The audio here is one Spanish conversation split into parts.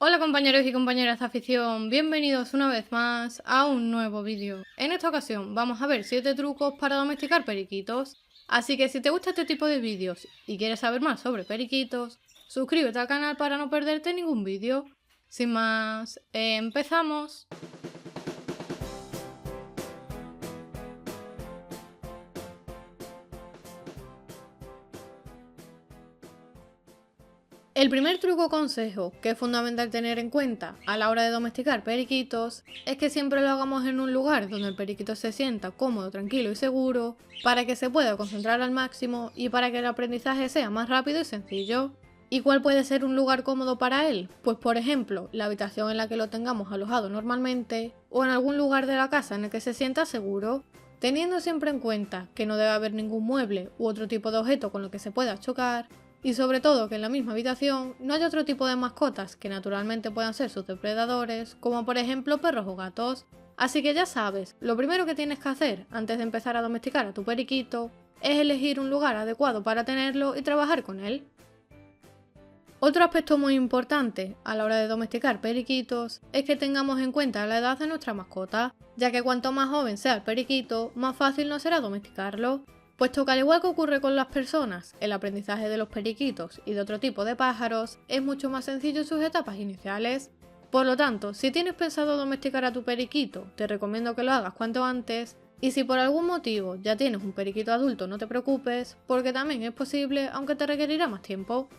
Hola compañeros y compañeras de afición, bienvenidos una vez más a un nuevo vídeo. En esta ocasión vamos a ver 7 trucos para domesticar periquitos, así que si te gusta este tipo de vídeos y quieres saber más sobre periquitos, suscríbete al canal para no perderte ningún vídeo. Sin más, empezamos. El primer truco o consejo que es fundamental tener en cuenta a la hora de domesticar periquitos es que siempre lo hagamos en un lugar donde el periquito se sienta cómodo, tranquilo y seguro, para que se pueda concentrar al máximo y para que el aprendizaje sea más rápido y sencillo. ¿Y cuál puede ser un lugar cómodo para él? Pues por ejemplo, la habitación en la que lo tengamos alojado normalmente o en algún lugar de la casa en el que se sienta seguro, teniendo siempre en cuenta que no debe haber ningún mueble u otro tipo de objeto con lo que se pueda chocar. Y sobre todo que en la misma habitación no haya otro tipo de mascotas que naturalmente puedan ser sus depredadores, como por ejemplo perros o gatos. Así que ya sabes, lo primero que tienes que hacer antes de empezar a domesticar a tu periquito es elegir un lugar adecuado para tenerlo y trabajar con él. Otro aspecto muy importante a la hora de domesticar periquitos es que tengamos en cuenta la edad de nuestra mascota, ya que cuanto más joven sea el periquito, más fácil nos será domesticarlo. Puesto que al igual que ocurre con las personas, el aprendizaje de los periquitos y de otro tipo de pájaros es mucho más sencillo en sus etapas iniciales. Por lo tanto, si tienes pensado domesticar a tu periquito, te recomiendo que lo hagas cuanto antes, y si por algún motivo ya tienes un periquito adulto no te preocupes, porque también es posible aunque te requerirá más tiempo.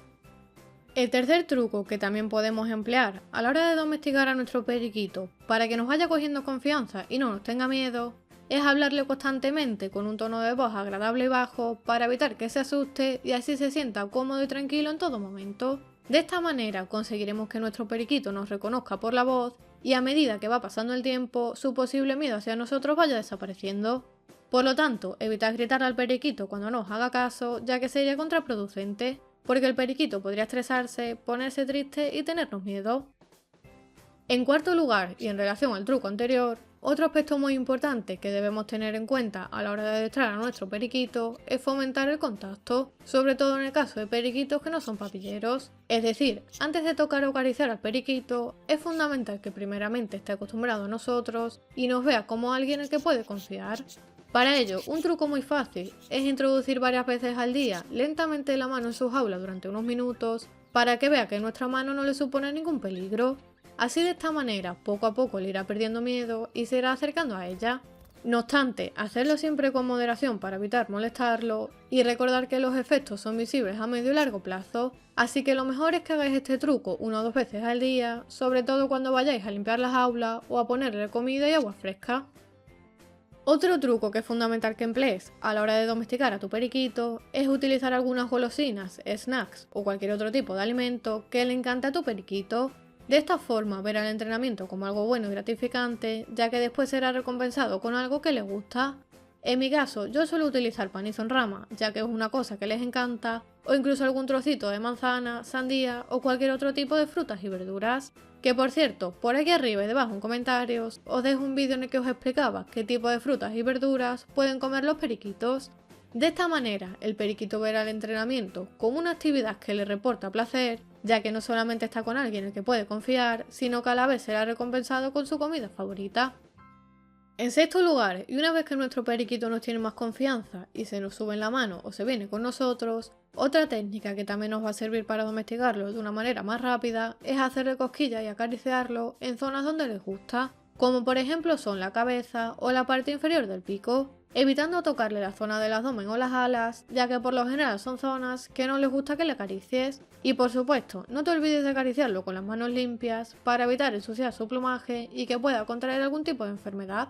El tercer truco que también podemos emplear a la hora de domesticar a nuestro periquito para que nos vaya cogiendo confianza y no nos tenga miedo es hablarle constantemente con un tono de voz agradable y bajo para evitar que se asuste y así se sienta cómodo y tranquilo en todo momento. De esta manera conseguiremos que nuestro periquito nos reconozca por la voz y a medida que va pasando el tiempo su posible miedo hacia nosotros vaya desapareciendo. Por lo tanto, evitad gritar al periquito cuando no os haga caso, ya que sería contraproducente, porque el periquito podría estresarse, ponerse triste y tenernos miedo. En cuarto lugar, y en relación al truco anterior, otro aspecto muy importante que debemos tener en cuenta a la hora de adestrar a nuestro periquito es fomentar el contacto, sobre todo en el caso de periquitos que no son papilleros. Es decir, antes de tocar o acariciar al periquito, es fundamental que primeramente esté acostumbrado a nosotros y nos vea como alguien en el que puede confiar. Para ello, un truco muy fácil es introducir varias veces al día lentamente la mano en su jaula durante unos minutos para que vea que nuestra mano no le supone ningún peligro. Así de esta manera, poco a poco le irá perdiendo miedo y se irá acercando a ella. No obstante, hacerlo siempre con moderación para evitar molestarlo y recordar que los efectos son visibles a medio y largo plazo, así que lo mejor es que hagáis este truco 1 o 2 veces al día, sobre todo cuando vayáis a limpiar las jaulas o a ponerle comida y agua fresca. Otro truco que es fundamental que emplees a la hora de domesticar a tu periquito es utilizar algunas golosinas, snacks o cualquier otro tipo de alimento que le encante a tu periquito. De esta forma verá el entrenamiento como algo bueno y gratificante, ya que después será recompensado con algo que le gusta. En mi caso, yo suelo utilizar panizo en rama, ya que es una cosa que les encanta, o incluso algún trocito de manzana, sandía o cualquier otro tipo de frutas y verduras. Que por cierto, por aquí arriba y debajo en comentarios os dejo un vídeo en el que os explicaba qué tipo de frutas y verduras pueden comer los periquitos. De esta manera, el periquito verá el entrenamiento como una actividad que le reporta placer, ya que no solamente está con alguien en el que puede confiar, sino que a la vez será recompensado con su comida favorita. En sexto lugar, y una vez que nuestro periquito nos tiene más confianza y se nos sube en la mano o se viene con nosotros, otra técnica que también nos va a servir para domesticarlo de una manera más rápida es hacerle cosquillas y acariciarlo en zonas donde les gusta, como por ejemplo son la cabeza o la parte inferior del pico, evitando tocarle la zona del abdomen o las alas, ya que por lo general son zonas que no les gusta que le acaricies. Y por supuesto, no te olvides de acariciarlo con las manos limpias para evitar ensuciar su plumaje y que pueda contraer algún tipo de enfermedad.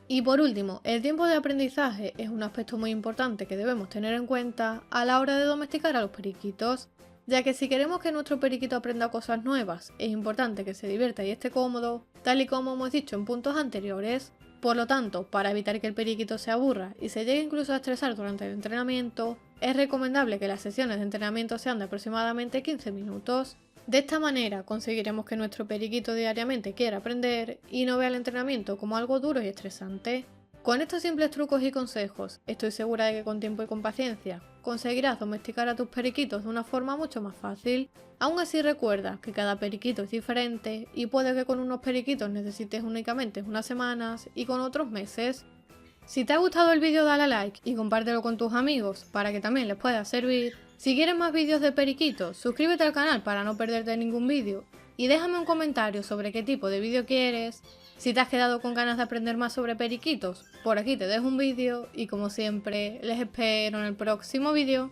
Y por último, el tiempo de aprendizaje es un aspecto muy importante que debemos tener en cuenta a la hora de domesticar a los periquitos, ya que si queremos que nuestro periquito aprenda cosas nuevas, es importante que se divierta y esté cómodo, tal y como hemos dicho en puntos anteriores. Por lo tanto, para evitar que el periquito se aburra y se llegue incluso a estresar durante el entrenamiento, es recomendable que las sesiones de entrenamiento sean de aproximadamente 15 minutos. De esta manera conseguiremos que nuestro periquito diariamente quiera aprender y no vea el entrenamiento como algo duro y estresante. Con estos simples trucos y consejos, estoy segura de que con tiempo y con paciencia conseguirás domesticar a tus periquitos de una forma mucho más fácil. Aún así recuerda que cada periquito es diferente y puede que con unos periquitos necesites únicamente unas semanas y con otros meses. Si te ha gustado el vídeo dale a like y compártelo con tus amigos para que también les pueda servir. Si quieres más vídeos de periquitos, suscríbete al canal para no perderte ningún vídeo y déjame un comentario sobre qué tipo de vídeo quieres. Si te has quedado con ganas de aprender más sobre periquitos, por aquí te dejo un vídeo y como siempre les espero en el próximo vídeo.